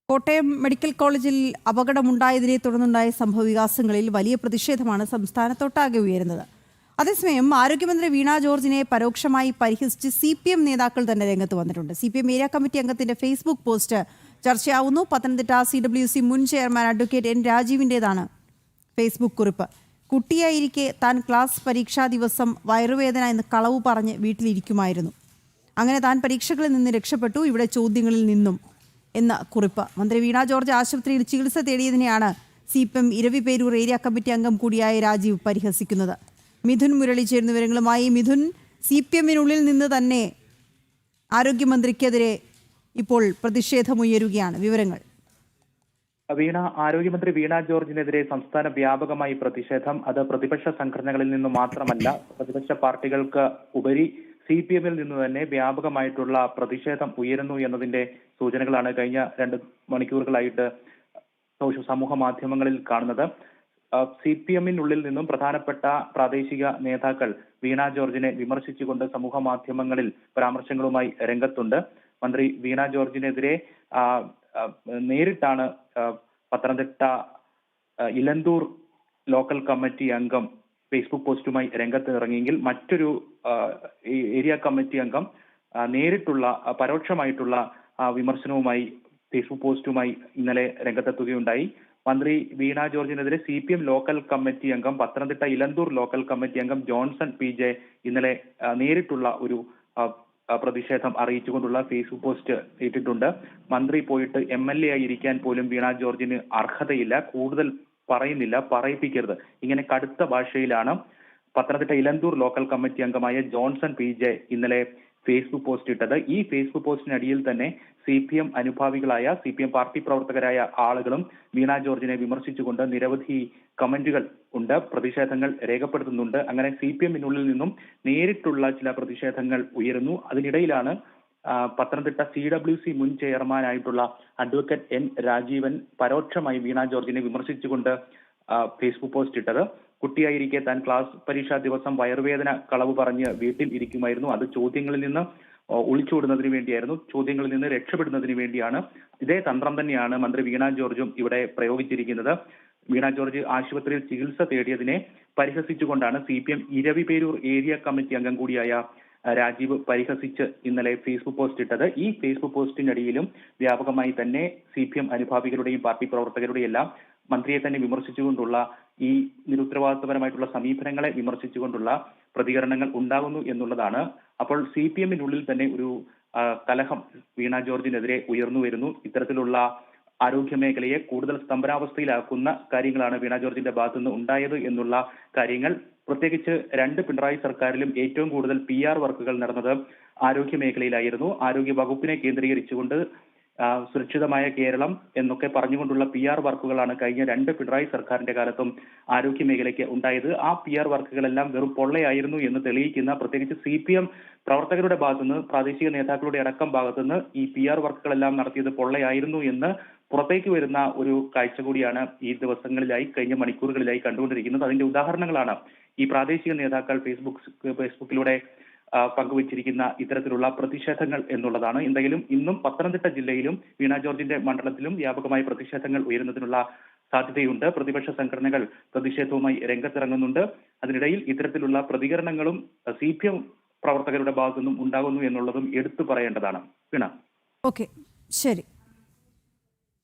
Kottayam medical കോളേജിൽ അപകടമുണ്ടായതിനെ തുടർന്നുണ്ടായ സംഭവവികാസങ്ങളിൽ വലിയ പ്രതിഷേധമാണ് സംസ്ഥാനത്തൊട്ടാകെ ഉയരുന്നത്. അതേസമയം ആരോഗ്യമന്ത്രി വീണ ജോർജിനെ പരോക്ഷമായി പരിഹസിച്ച് CPM നേതാക്കൾ തന്നെ രംഗത്ത് വന്നിട്ടുണ്ട്. CPM ഏരിയ കമ്മിറ്റി അംഗത്തിന്റെ ഫേസ്ബുക്ക് പോസ്റ്റ് ചർച്ചയാവുന്നു. പത്തനംതിട്ട CWC മുൻ ചെയർമാൻ അഡ്വക്കേറ്റ് N രാജീവിൻ്റെതാണ് ഫേസ്ബുക്ക് കുറിപ്പ്. കുട്ടിയായിരിക്കെ താൻ ക്ലാസ് പരീക്ഷാ ദിവസം വയറുവേദന എന്ന് കളവ് പറഞ്ഞ് വീട്ടിലിരിക്കുമായിരുന്നു. അങ്ങനെ താൻ പരീക്ഷകളിൽ നിന്ന് രക്ഷപ്പെട്ടു, ഇവിടെ ചോദ്യങ്ങളിൽ നിന്നും എന്ന കുറിപ്പ്. മന്ത്രി വീണ ജോർജ് ആശുപത്രിയിൽ ചികിത്സ തേടിയതിനെയാണ് CPM ഇരവിപേരൂർ ഏരിയ കമ്മിറ്റി അംഗം കൂടിയായ രാജീവ് പരിഹസിക്കുന്നത്. മിഥുൻ മുരളി ചേരുന്ന വിവരങ്ങളുമായി. മിഥുൻ, CPMനുള്ളിൽ നിന്ന് തന്നെ ആരോഗ്യമന്ത്രിക്കെതിരെ ഇപ്പോൾ പ്രതിഷേധമുയരുകയാണ്. വിവരങ്ങൾ. ആരോഗ്യമന്ത്രി വീണ ജോർജിനെതിരെ സംസ്ഥാന വ്യാപകമായി പ്രതിഷേധം. അത് പ്രതിപക്ഷ സംഘടനകളിൽ നിന്ന് മാത്രമല്ല, പ്രതിപക്ഷ പാർട്ടികൾക്ക് ഉപരി CPMൽ നിന്ന് തന്നെ വ്യാപകമായിട്ടുള്ള പ്രതിഷേധം ഉയരുന്നു എന്നതിന്റെ സൂചനകളാണ് കഴിഞ്ഞ 2 മണിക്കൂറുകളായിട്ട് സമൂഹ മാധ്യമങ്ങളിൽ കാണുന്നത്. CPMനുള്ളിൽ നിന്നും പ്രധാനപ്പെട്ട പ്രാദേശിക നേതാക്കൾ വീണ ജോർജിനെ വിമർശിച്ചുകൊണ്ട് സമൂഹ മാധ്യമങ്ങളിൽ പരാമർശങ്ങളുമായി രംഗത്തുണ്ട്. മന്ത്രി വീണ ജോർജിനെതിരെ നേരിട്ടാണ് പത്തനംതിട്ട ഇലന്തൂർ ലോക്കൽ കമ്മിറ്റി അംഗം ഫേസ്ബുക്ക് പോസ്റ്റുമായി രംഗത്ത് ഇറങ്ങിയെങ്കിൽ മറ്റൊരു ഏരിയ കമ്മിറ്റി അംഗം നേരിട്ടുള്ള പരോക്ഷമായിട്ടുള്ള വിമർശനവുമായി ഫേസ്ബുക്ക് പോസ്റ്റുമായി ഇന്നലെ രംഗത്തെത്തുകയുണ്ടായി. മന്ത്രി വീണ ജോർജിനെതിരെ CPM ലോക്കൽ കമ്മിറ്റി അംഗം പത്തനംതിട്ട ഇലന്തൂർ ലോക്കൽ കമ്മിറ്റി അംഗം ജോൺസൺ PJ ഇന്നലെ നേരിട്ടുള്ള ഒരു പ്രതിഷേധം അറിയിച്ചുകൊണ്ടുള്ള ഫേസ്ബുക്ക് പോസ്റ്റ് ഇട്ടിട്ടുണ്ട്. മന്ത്രി പോയിട്ട് MLA ആയി ഇരിക്കാൻ പോലും വീണ ജോർജിന് അർഹതയില്ല, കൂടുതൽ പറയുന്നില്ല, പറയിപ്പിക്കരുത്, ഇങ്ങനെ കടുത്ത ഭാഷയിലാണ് പത്തനംതിട്ട ഇലന്തൂർ ലോക്കൽ കമ്മിറ്റി അംഗമായ ജോൺസൺ PJ ഇന്നലെ ഫേസ്ബുക്ക് പോസ്റ്റ് ഇട്ടത്. ഈ ഫേസ്ബുക്ക് പോസ്റ്റിനടിയിൽ തന്നെ CPM അനുഭാവികളായ CPM പാർട്ടി പ്രവർത്തകരായ ആളുകളും വീണ ജോർജിനെ വിമർശിച്ചുകൊണ്ട് നിരവധി കമന്റുകൾ ഉണ്ട്, പ്രതിഷേധങ്ങൾ രേഖപ്പെടുത്തുന്നുണ്ട്. അങ്ങനെ CPMനുള്ളിൽ നിന്നും നേരിട്ടുള്ള ചില പ്രതിഷേധങ്ങൾ ഉയരുന്നു. അതിനിടയിലാണ് പത്തനംതിട്ട CWC മുൻ ചെയർമാനായിട്ടുള്ള അഡ്വക്കേറ്റ് N രാജീവൻ പരോക്ഷമായി വീണ ജോർജിനെ വിമർശിച്ചുകൊണ്ട് ഫേസ്ബുക്ക് പോസ്റ്റ് ഇട്ടത്. കുട്ടിയായിരിക്കെ താൻ ക്ലാസ് പരീക്ഷാ ദിവസം വയറുവേദന കളവ് പറഞ്ഞ് വീട്ടിൽ ഇരിക്കുമായിരുന്നു, അത് ചോദ്യങ്ങളിൽ നിന്ന് ഒളിച്ചോടുന്നതിന് വേണ്ടിയായിരുന്നു, ചോദ്യങ്ങളിൽ നിന്ന് രക്ഷപ്പെടുന്നതിന് വേണ്ടിയാണ്. ഇതേ തന്ത്രം തന്നെയാണ് മന്ത്രി വീണ ജോർജും ഇവിടെ പ്രയോഗിച്ചിരിക്കുന്നത്. വീണ ജോർജ് ആശുപത്രിയിൽ ചികിത്സ തേടിയതിനെ പരിഹസിച്ചുകൊണ്ടാണ് CPM ഇരവിപേരൂർ ഏരിയ കമ്മിറ്റി അംഗം കൂടിയായ രാജീവ് പരിഹസിച്ച് ഇന്നലെ ഫേസ്ബുക്ക് പോസ്റ്റ് ഇട്ടത്. ഈ ഫേസ്ബുക്ക് പോസ്റ്റിനടിയിലും വ്യാപകമായി തന്നെ CPM അനുഭാവികളുടെയും പാർട്ടി പ്രവർത്തകരുടെയും എല്ലാം മന്ത്രിയെ തന്നെ വിമർശിച്ചുകൊണ്ടുള്ള ഈ നിരുത്തരവാദിത്വപരമായിട്ടുള്ള സമീപനങ്ങളെ വിമർശിച്ചുകൊണ്ടുള്ള പ്രതികരണങ്ങൾ ഉണ്ടാകുന്നു എന്നുള്ളതാണ്. അപ്പോൾ CPMനുള്ളിൽ തന്നെ ഒരു കലഹം വീണ ജോർജിനെതിരെ ഉയർന്നു വരുന്നു. ഇത്തരത്തിലുള്ള ആരോഗ്യ മേഖലയെ കൂടുതൽ സ്തംഭനാവസ്ഥയിലാക്കുന്ന കാര്യങ്ങളാണ് വീണ ജോർജിന്റെ ഭാഗത്തുനിന്ന് ഉണ്ടായത് എന്നുള്ള കാര്യങ്ങൾ, പ്രത്യേകിച്ച് 2 പിണറായി സർക്കാരിലും ഏറ്റവും കൂടുതൽ PR വർക്കുകൾ നടന്നത് ആരോഗ്യ മേഖലയിലായിരുന്നു. ആരോഗ്യ വകുപ്പിനെ കേന്ദ്രീകരിച്ചുകൊണ്ട് സുരക്ഷിതമായ കേരളം എന്നൊക്കെ പറഞ്ഞുകൊണ്ടുള്ള PR വർക്കുകളാണ് കഴിഞ്ഞ 2 പിണറായി സർക്കാരിന്റെ കാലത്തും ആരോഗ്യ മേഖലയ്ക്ക് ഉണ്ടായത്. ആ PR വർക്കുകളെല്ലാം വെറും പൊള്ളയായിരുന്നു എന്ന് തെളിയിക്കുന്ന, പ്രത്യേകിച്ച് CPM പ്രവർത്തകരുടെ ഭാഗത്തുനിന്ന്, പ്രാദേശിക നേതാക്കളുടെ അടക്കം ഭാഗത്തുനിന്ന് ഈ PR വർക്കുകളെല്ലാം നടത്തിയത് പൊള്ളയായിരുന്നു എന്ന് പുറത്തേക്ക് വരുന്ന ഒരു കാഴ്ച കൂടിയാണ് ഈ ദിവസങ്ങളിലായി, കഴിഞ്ഞ മണിക്കൂറുകളിലായി കണ്ടുകൊണ്ടിരിക്കുന്നത്. അതിന്റെ ഉദാഹരണങ്ങളാണ് ഈ പ്രാദേശിക നേതാക്കൾ ഫേസ്ബുക്കിലൂടെ പങ്കുവച്ചിരിക്കുന്ന ഇത്തരത്തിലുള്ള പ്രതിഷേധങ്ങൾ എന്നുള്ളതാണ്. എന്തെങ്കിലും ഇന്നും പത്തനംതിട്ട ജില്ലയിലും വീണ ജോർജിന്റെ മണ്ഡലത്തിലും വ്യാപകമായി പ്രതിഷേധങ്ങൾ ഉയരുന്നതിനുള്ള സാധ്യതയുണ്ട്. പ്രതിപക്ഷ സംഘടനകൾ പ്രതിഷേധവുമായി രംഗത്തിറങ്ങുന്നുണ്ട്. അതിനിടയിൽ ഇത്തരത്തിലുള്ള പ്രതികരണങ്ങളും CPM പ്രവർത്തകരുടെ ഭാഗത്തു നിന്നും ഉണ്ടാകുന്നു എന്നുള്ളതും എടുത്തു പറയേണ്ടതാണ്. വീണ. ഓക്കെ, ശരി.